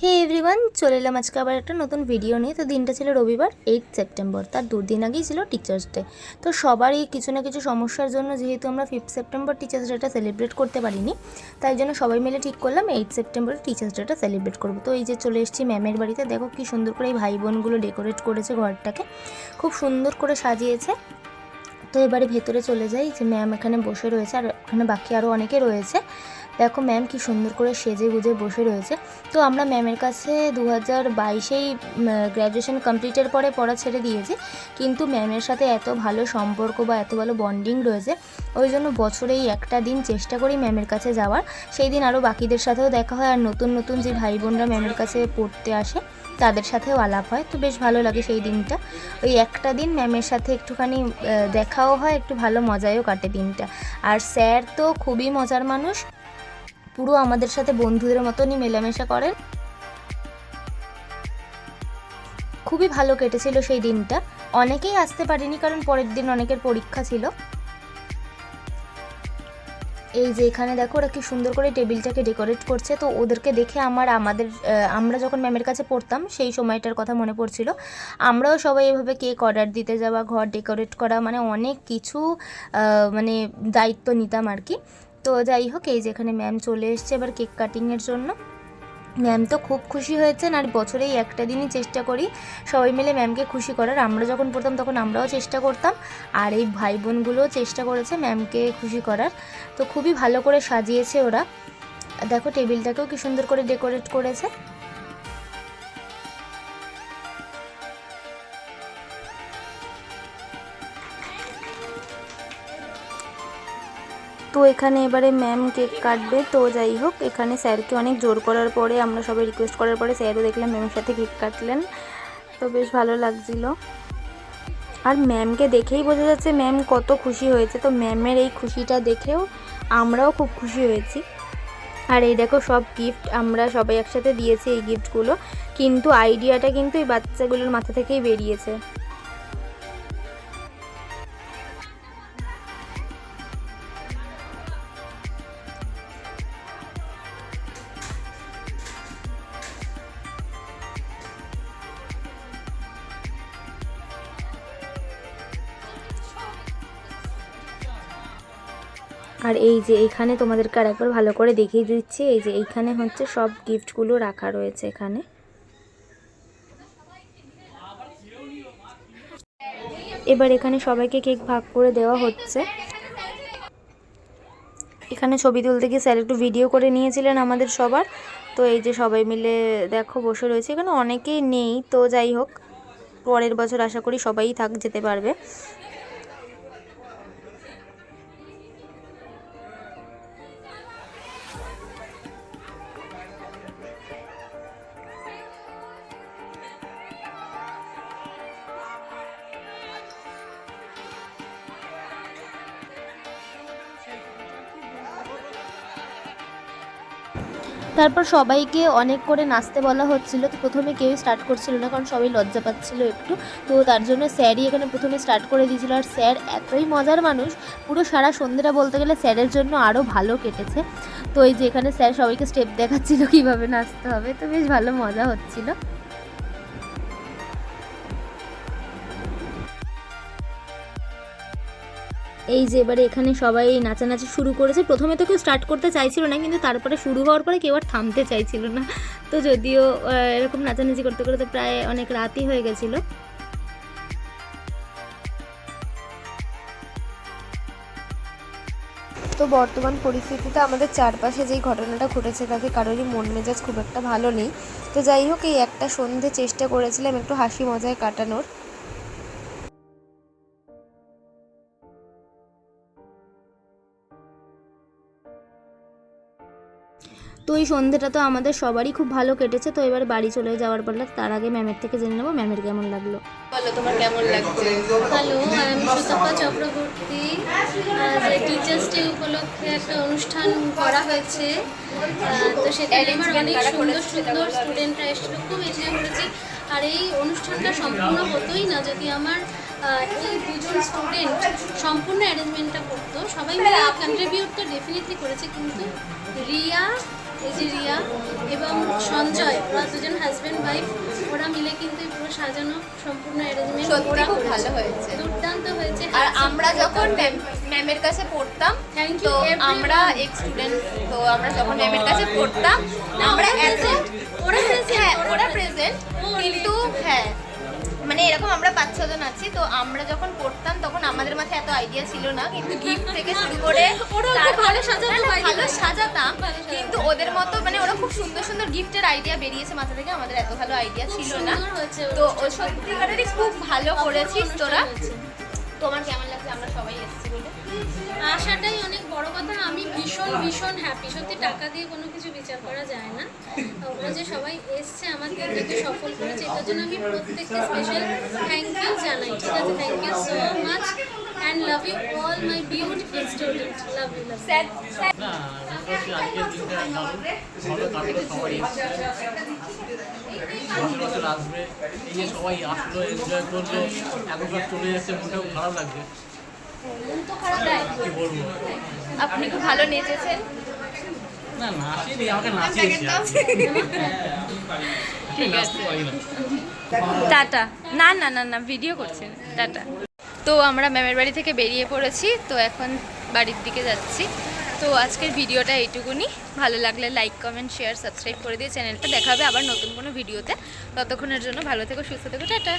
হে everyone, চলে এলাম আজকে আবার একটা নতুন ভিডিও নিয়ে। তো দিনটা ছিল রবিবার 8 সেপ্টেম্বর, তার দুদিন আগেই ছিল টিচার্স ডে। তো সবারই কিছু না কিছু সমস্যার জন্য যেহেতু আমরা 5 সেপ্টেম্বর টিচার্স ডেটা সেলিব্রেট করতে পারিনি, তাই জন্য সবাই মিলে ঠিক করলাম 8 সেপ্টেম্বর টিচার্স ডেটা সেলিব্রেট করবো। তো এই যে চলে এসেছি ম্যামের বাড়িতে, দেখো কি সুন্দর করে এই ভাই বোনগুলো ডেকোরেট করেছে, ঘরটাকে খুব সুন্দর করে সাজিয়েছে। তো এবারে ভেতরে চলে যাই, যে ম্যাম এখানে বসে রয়েছে আর ওখানে বাকি আরও অনেকে রয়েছে। দেখো ম্যাম কি সুন্দর করে সেজে গুজে বসে রয়েছে। তো আমরা ম্যামের কাছে 2022-এই গ্র্যাজুয়েশন কমপ্লিটের পরে পড়া ছেড়ে দিয়েছি, কিন্তু ম্যামের সাথে এত ভালো সম্পর্ক বা এত ভালো বন্ডিং রয়েছে, ওই জন্য বছরেই একটা দিন চেষ্টা করি ম্যামের কাছে যাওয়ার। সেই দিন আরও বাকিদের সাথেও দেখা হয়, আর নতুন নতুন যে ভাই বোনরা ম্যামের কাছে পড়তে আসে তাদের সাথেও আলাপ হয়। তো বেশ ভালো লাগে সেই দিনটা। ওই একটা দিন ম্যামের সাথে একটুখানি দেখাও হয়, একটু ভালো মজায়ও কাটে দিনটা। আর স্যার তো খুবই মজার মানুষ, পুরো আমাদের সাথে বন্ধুদের মতনই মেলামেশা করেন। খুবই ভালো কেটেছিল সেই দিনটা। অনেকেই আসতে পারেনি কারণ পরের দিন অনেকের পরীক্ষা ছিল। এই যে এখানে দেখো ওরা কি সুন্দর করে টেবিলটাকে ডেকোরেট করছে। তো ওদেরকে দেখে আমরা যখন ম্যামের কাছে পড়তাম সেই সময়টার কথা মনে পড়ছিল। আমরাও সবাই এভাবে কেক অর্ডার দিতে যাওয়া, ঘর ডেকোরেট করা, মানে অনেক কিছু মানে দায়িত্ব নিতাম আর কি। তো যাই হোক, এই যে এখানে ম্যাম চলে এসছে এবার কেক কাটিংয়ের জন্য। ম্যাম তো খুব খুশি হয়েছেন, আর বছরেই একটা দিনই চেষ্টা করি সবাই মিলে ম্যামকে খুশি করার। আমরা যখন পড়তাম তখন আমরাও চেষ্টা করতাম, আর এই ভাই বোনগুলোও চেষ্টা করেছে ম্যামকে খুশি করার। তো খুবই ভালো করে সাজিয়েছে ওরা। দেখো টেবিলটাকেও কি সুন্দর করে ডেকোরেট করেছে। তো এখানে এবারে ম্যাম কেক কাটবে। তো যাই হোক, এখানে স্যারকে অনেক জোর করার পরে, আমরা সবাই রিকোয়েস্ট করার পরে স্যারও দেখলাম ম্যামের সাথে কেক কাটলেন। তো বেশ ভালো লাগছিল, আর ম্যামকে দেখেই বোঝা যাচ্ছে ম্যাম কত খুশি হয়েছে। তো ম্যামের এই খুশিটা দেখেও আমরাও খুব খুশি হয়েছি। আর এই দেখো সব গিফট আমরা সবাই একসাথে দিয়েছি এই গিফটগুলো, কিন্তু আইডিয়াটা কিন্তু এই বাচ্চাগুলোর মাথা থেকেই বেরিয়েছে। আর এই যে এখানে তোমাদেরকে আর একবার ভালো করে দেখিয়ে দিচ্ছি, এই যে এইখানে হচ্ছে সব গিফটগুলো রাখা রয়েছে এখানে। এবার এখানে সবাইকে কেক ভাগ করে দেওয়া হচ্ছে। এখানে ছবি তুলতে গিয়ে স্যার একটু ভিডিও করে নিয়েছিলেন আমাদের সবার। তো এই যে সবাই মিলে দেখো বসে রয়েছে, এখানে অনেকেই নেই। তো যাই হোক, পরের বছর আশা করি সবাই যেতে পারবে। তারপর সবাইকে অনেক করে নাচতে বলা হচ্ছিল। তো প্রথমে কেউই স্টার্ট করছিল না, কারণ সবাই লজ্জা পাচ্ছিল একটু। তো তার জন্য স্যারই এখানে প্রথমে স্টার্ট করে দিয়েছিল। আর স্যার এতই মজার মানুষ, পুরো সারা সন্ধ্যেটা বলতে গেলে স্যারের জন্য আরও ভালো কেটেছে। তো এই যে এখানে স্যার সবাইকে স্টেপ দেখাচ্ছিল কীভাবে নাচতে হবে। তো বেশ ভালো মজা হচ্ছিল। এই যে এবারে এখানে সবাই নাচানাচি শুরু করেছে। প্রথমে তো কেউ স্টার্ট করতে চাইছিল না, কিন্তু তারপরে শুরু হওয়ার পরে কেউ আর থামতে চাইছিল না। তো যদিও এরকম নাচানাচি করতে করতে প্রায় অনেক রাতই হয়ে গেছিলো। তো বর্তমান পরিস্থিতিতে আমাদের চারপাশে যেই ঘটনাটা ঘটেছে তাতে কারোরই মন মেজাজ খুব একটা ভালো নেই। তো যাই হোক, এই একটা সন্ধে চেষ্টা করেছিলাম একটু হাসি মজায় কাটানোর। তো এই সন্ধ্যেটা তো আমাদের সবারই খুব ভালো কেটেছে। তো এবার বাড়ি চলে যাওয়ার পালা। তার আগে ম্যামের থেকে জেনে নেবো ম্যামের কেমন লাগলো। বলো তোমার কেমন লাগছে? হ্যালো, আমি সুতপা চক্রবর্তী। যে টিচার্স ডে উপলক্ষে একটা অনুষ্ঠান করা হয়েছে, তো সেখানে আমার অনেক সুন্দর সুন্দর স্টুডেন্টরা এসেছিল, খুব এনজয় করেছি। আর এই অনুষ্ঠানটা সম্পূর্ণ হতোই না যদি আমার এই দুজন স্টুডেন্ট সম্পূর্ণ অ্যারেঞ্জমেন্টটা করতো। সবাই মিলে কন্ট্রিবিউট তো ডেফিনেটলি করেছে, কিন্তু রিয়া, এই যে রিয়া এবং সঞ্জয়, ওরা দুজন হাজব্যান্ড ওয়াইফ, ওরা মিলে কিন্তু এই পুরো সাজানো সম্পূর্ণ অ্যারেঞ্জমেন্ট সত্যি ওরা খুব করেছে। ভালো হয়েছে। দুর্দান্ত হয়েছে। আর আমরা যখন ম্যামের কাছে পড়তাম, Thank you তো everyone. আমরা এক্স স্টুডেন্ট, তো আমরা যখন ম্যামের কাছে পড়তাম আমরা ওরা এত present, ওরা present, হ্যাঁ ওরা ওরা প্রেজেন্ট, কিন্তু হ্যাঁ মানে এরকম আমরা 5-6 জন আছি, তো আমরা যখন পড়তাম তখন আমাদের মাথায় এত আইডিয়া ছিল না, কিন্তু গিফট থেকে শুরু করে ওরা খুব তারপরে- ভালো সাজাতো, না, না, by the ভালো way। সাজাতাম, ভালো সাজাতো। কিন্তু ওদের মতো মানে ওরা খুব সুন্দর সুন্দর গিফটের আইডিয়া বেরিয়েছে মাথা থেকে, আমাদের এত ভালো আইডিয়া ছিল না। সুন্দর হয়েছে তো ও সত্যিকারেরই খুব ভালো করেছিস তোরা। হয়েছে। তোমার কেমন লাগছে আমরা সবাই এসেছি বলে? আশাটাই অনেক বড় কথা। আমি ভীষণ ভীষণ হ্যাপি। সত্যি টাকা দিয়ে কোনো কিছু বিচার করা যায় না। ওরা যে সবাই এসছে আমার দিনটাকে সফল করেছে, এটার জন্য আমি প্রত্যেককে স্পেশাল থ্যাংক ইউ জানাই। ঠিক আছে, thank you so much and love you all my beautiful student. Love you, love you. Sir না হচ্ছে আজকের দিনটা ভালো কাটলো, সবাই এসছে, বছর বছর আসবে, এই যে সবাই আসলো, এনজয় করলো, এতবার চলে যাচ্ছে, মনটাও খারাপ লাগছে, মন তো খারাপ লাগে। কি বলবো। আপনি খুব ভালো নেচেছেন। না নাচিনি, আমাকে নাচিয়েছে ঠিক আছে। নাচতে পারি না। টাটা। না না না না, ভিডিও করছেন। টাটা। তো আমরা ম্যামের বাড়ি থেকে বেরিয়ে পড়েছি, তো এখন বাড়ির দিকে যাচ্ছি। তো আজকের ভিডিওটা এইটুকুনি। ভালো লাগলে লাইক, কমেন্ট, শেয়ার, সাবস্ক্রাইব করে দিয়ে চ্যানেলটা দেখা হবে আবার নতুন কোনো ভিডিওতে। ততক্ষণের জন্য ভালো থেকো, সুস্থ থেকো, টাটা।